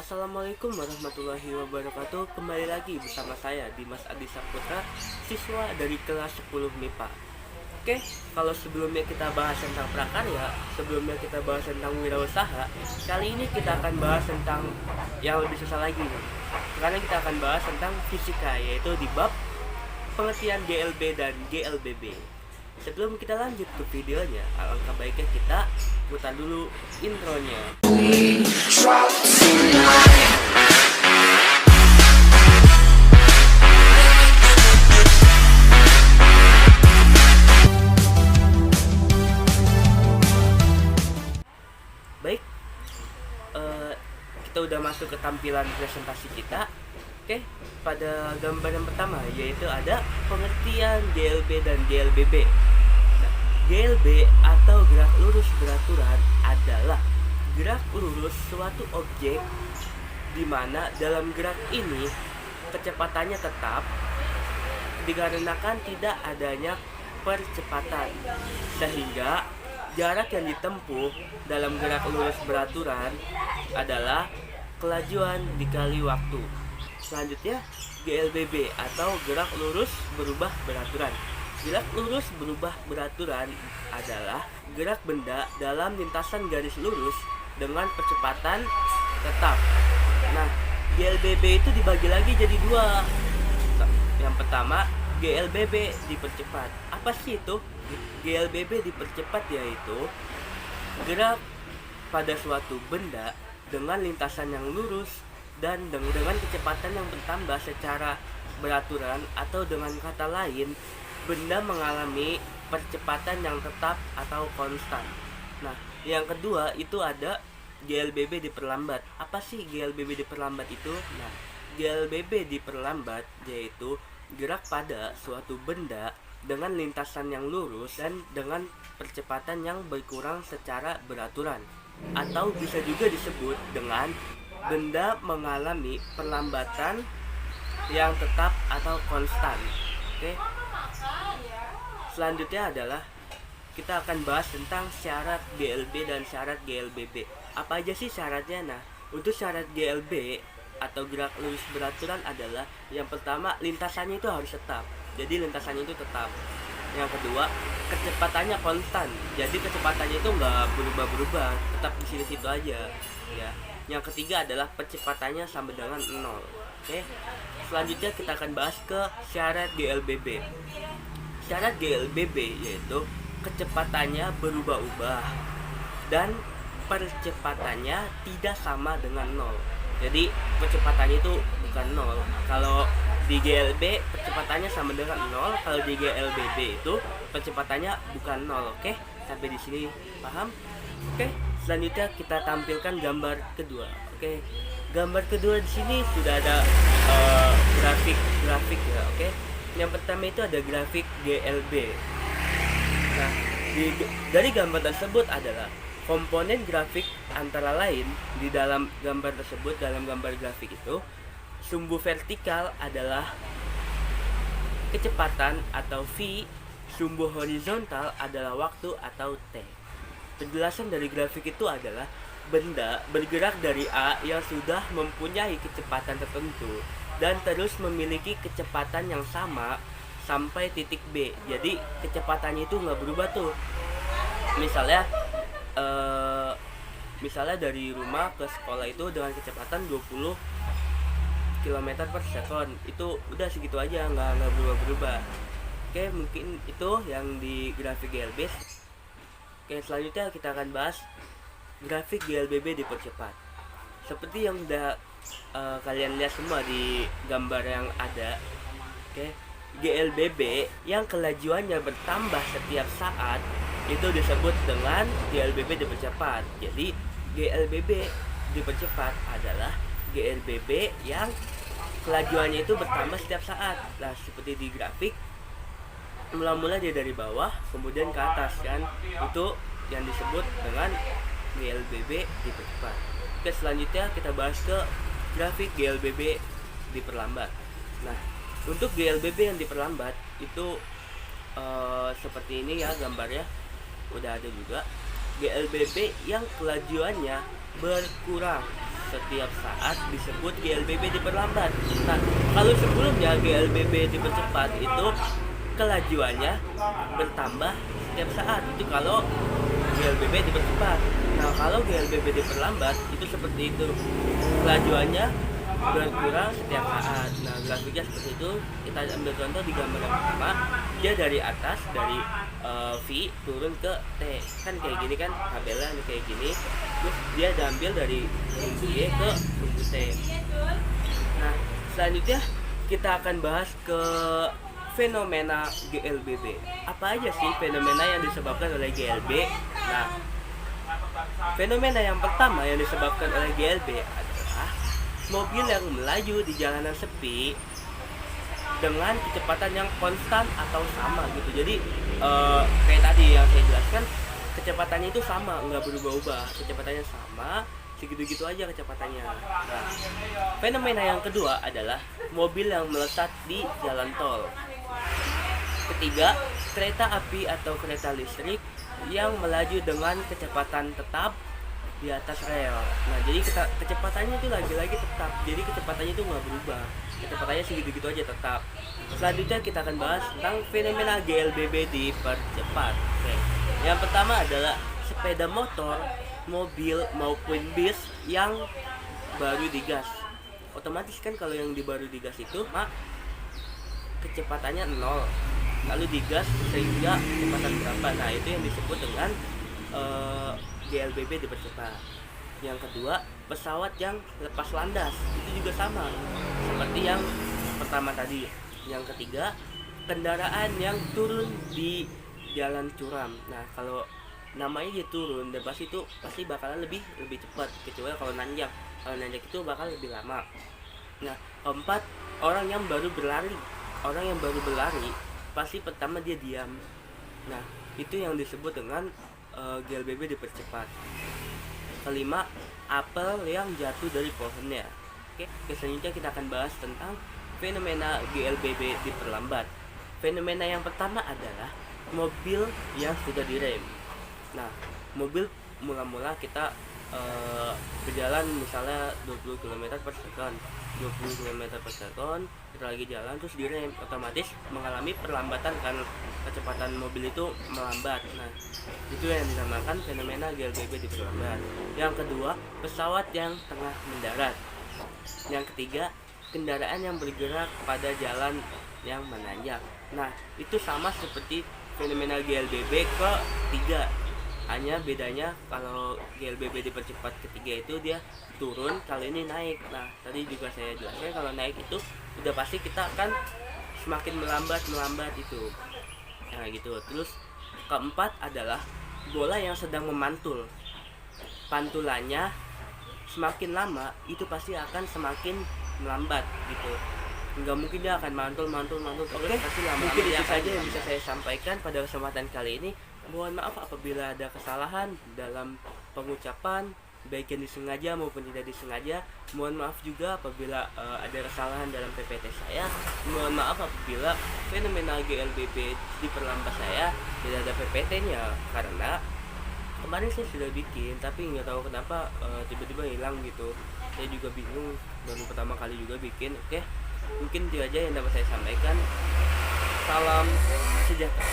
Assalamualaikum warahmatullahi wabarakatuh. Kembali lagi bersama saya Dimas Adi Saputra, siswa dari kelas 10 MIPA. Oke, kalau sebelumnya kita bahas tentang prakarya, sebelumnya kita bahas tentang wirausaha, kali ini kita akan bahas tentang yang lebih susah lagi nih. Karena kita akan bahas tentang fisika, yaitu di bab pengertian GLB dan GLBB. Sebelum kita lanjut ke videonya, alangkah baiknya kita putar dulu intronya. Baik, kita udah masuk ke tampilan presentasi kita. Oke, pada gambar yang pertama yaitu ada pengertian GLB dan GLBB. Nah, GLB atau gerak lurus beraturan adalah gerak lurus suatu objek di mana dalam gerak ini kecepatannya tetap dikarenakan tidak adanya percepatan, sehingga jarak yang ditempuh dalam gerak lurus beraturan adalah kelajuan dikali waktu. Selanjutnya GLBB atau gerak lurus berubah beraturan. Gerak lurus berubah beraturan adalah gerak benda dalam lintasan garis lurus dengan percepatan tetap. Nah, GLBB itu dibagi lagi jadi dua. Yang pertama, GLBB dipercepat. Apa sih itu? GLBB dipercepat yaitu gerak pada suatu benda dengan lintasan yang lurus dan dengan kecepatan yang bertambah secara beraturan, atau dengan kata lain, benda mengalami percepatan yang tetap atau konstan. Nah, yang kedua itu ada GLBB diperlambat. Apa sih GLBB diperlambat itu? Nah, GLBB diperlambat yaitu gerak pada suatu benda dengan lintasan yang lurus dan dengan percepatan yang berkurang secara beraturan, atau bisa juga disebut dengan benda mengalami perlambatan yang tetap atau konstan. Oke. Selanjutnya adalah kita akan bahas tentang syarat GLB dan syarat GLBB. Apa aja sih syaratnya? Nah, untuk syarat GLB atau gerak lurus beraturan adalah yang pertama, lintasannya itu harus tetap. Jadi lintasannya itu tetap. Yang kedua, kecepatannya konstan. Jadi kecepatannya itu nggak berubah-berubah, tetap di situ-situ aja, ya. Yang ketiga adalah percepatannya sama dengan 0. Oke. Selanjutnya kita akan bahas ke syarat GLBB. Syarat GLBB yaitu kecepatannya berubah-ubah dan percepatannya tidak sama dengan 0. Jadi kecepatannya itu bukan 0. Kalau di GLB percepatannya sama dengan 0, kalau di GLBB itu percepatannya bukan 0. Oke, sampai di sini paham? Oke, selanjutnya kita tampilkan gambar kedua. Oke, gambar kedua di sini sudah ada grafik ya. Oke, yang pertama itu ada grafik GLB. Nah, dari gambar tersebut adalah komponen grafik antara lain di dalam gambar tersebut. Dalam gambar grafik itu, sumbu vertikal adalah kecepatan atau V, sumbu horizontal adalah waktu atau T. Penjelasan dari grafik itu adalah benda bergerak dari A yang sudah mempunyai kecepatan tertentu dan terus memiliki kecepatan yang sama sampai titik B. Jadi kecepatannya itu nggak berubah tuh. Misalnya dari rumah ke sekolah itu dengan kecepatan 20 km per second, itu udah segitu aja, nggak berubah-berubah. Oke, mungkin itu yang di grafik GLB. Oke, selanjutnya kita akan bahas grafik GLBB dipercepat. Seperti yang udah kalian lihat semua di gambar yang ada. Oke, GLBB yang kelajuannya bertambah setiap saat itu disebut dengan GLBB dipercepat. Jadi GLBB dipercepat adalah GLBB yang kelajuannya itu bertambah setiap saat. Nah, seperti di grafik, mula-mula dia dari bawah kemudian ke atas kan, itu yang disebut dengan GLBB dipercepat. Oke, selanjutnya kita bahas ke grafik GLBB diperlambat. Nah, untuk GLBB yang diperlambat itu seperti ini ya gambarnya, udah ada juga. GLBB yang kelajuannya berkurang setiap saat disebut GLBB diperlambat. Nah, kalau sebelumnya GLBB dipercepat itu kelajuannya bertambah setiap saat, itu kalau GLBB dipercepat. Nah, kalau GLBB diperlambat itu seperti itu, kelajuannya berkurang setiap saat. Nah, grafiknya seperti itu. Kita ambil contoh di gambar yang pertama, dia dari atas, dari V turun ke T, kan kayak gini kan tabelnya nih kayak gini, terus dia diambil dari puncu Y ke puncu T. Nah, selanjutnya kita akan bahas ke fenomena GLBB. Apa aja sih fenomena yang disebabkan oleh GLB? Nah, fenomena yang pertama yang disebabkan oleh GLB adalah mobil yang melaju di jalanan sepi dengan kecepatan yang konstan atau sama gitu. Jadi kayak tadi yang saya jelaskan, kecepatannya itu sama, nggak berubah-ubah, kecepatannya sama, segitu-gitu aja kecepatannya. Nah, fenomena yang kedua adalah mobil yang melesat di jalan tol. Ketiga, kereta api atau kereta listrik yang melaju dengan kecepatan tetap di atas rel. Nah, jadi kecepatannya itu lagi-lagi tetap, jadi kecepatannya itu nggak berubah, kecepatannya segitu-gitu aja tetap. Selanjutnya kita akan bahas tentang fenomena GLBB dipercepat. Oke. Yang pertama adalah sepeda motor, mobil maupun bis yang baru digas. Otomatis kan kalau yang baru digas itu kecepatannya 0, lalu digas sehingga kecepatan berapa. Nah, itu yang disebut dengan GLBB dipercepat. Yang kedua, pesawat yang lepas landas, itu juga sama seperti yang pertama tadi. Yang ketiga, kendaraan yang turun di jalan curam. Nah, kalau namanya dia turun, dan pasti itu pasti bakalan lebih cepat, kecuali kalau nanjak. Kalau nanjak itu bakal lebih lama. Nah, keempat, orang yang baru berlari pasti pertama dia diam. Nah, itu yang disebut dengan GLBB dipercepat. Kelima, apel yang jatuh dari pohonnya. Oke, selanjutnya kita akan bahas tentang fenomena GLBB diperlambat. Fenomena yang pertama adalah mobil yang sudah direm. Nah, mobil mula-mula kita berjalan misalnya 20 km per second, 20 km per second, kita lagi jalan terus direm, otomatis mengalami perlambatan karena kecepatan mobil itu melambat. Nah, itu yang dinamakan fenomena GLBB diperlambat. Yang kedua, pesawat yang tengah mendarat. Yang ketiga, kendaraan yang bergerak pada jalan yang menanjak. Nah, itu sama seperti fenomena GLBB ketiga. Hanya bedanya kalau GLBB dipercepat ketiga itu dia turun, kali ini naik. Nah, tadi juga saya jelaskan kalau naik itu udah pasti kita akan semakin melambat itu. Nah, gitu. Terus keempat adalah bola yang sedang memantul. Pantulannya semakin lama itu pasti akan semakin melambat gitu. Nggak mungkin dia akan mantul Oke, pasti lama. Mungkin itu saja yang bisa saya sampaikan pada kesempatan kali ini. Mohon maaf apabila ada kesalahan dalam pengucapan, baik yang disengaja maupun tidak disengaja. Mohon maaf juga apabila ada kesalahan dalam PPT saya. Mohon maaf apabila fenomena GLBB diperlambat saya tidak ada PPT-nya, karena kemarin saya sudah bikin tapi nggak tahu kenapa tiba-tiba hilang gitu. Saya juga bingung, baru pertama kali juga bikin. Oke, mungkin itu aja yang dapat saya sampaikan. Salam sejahtera.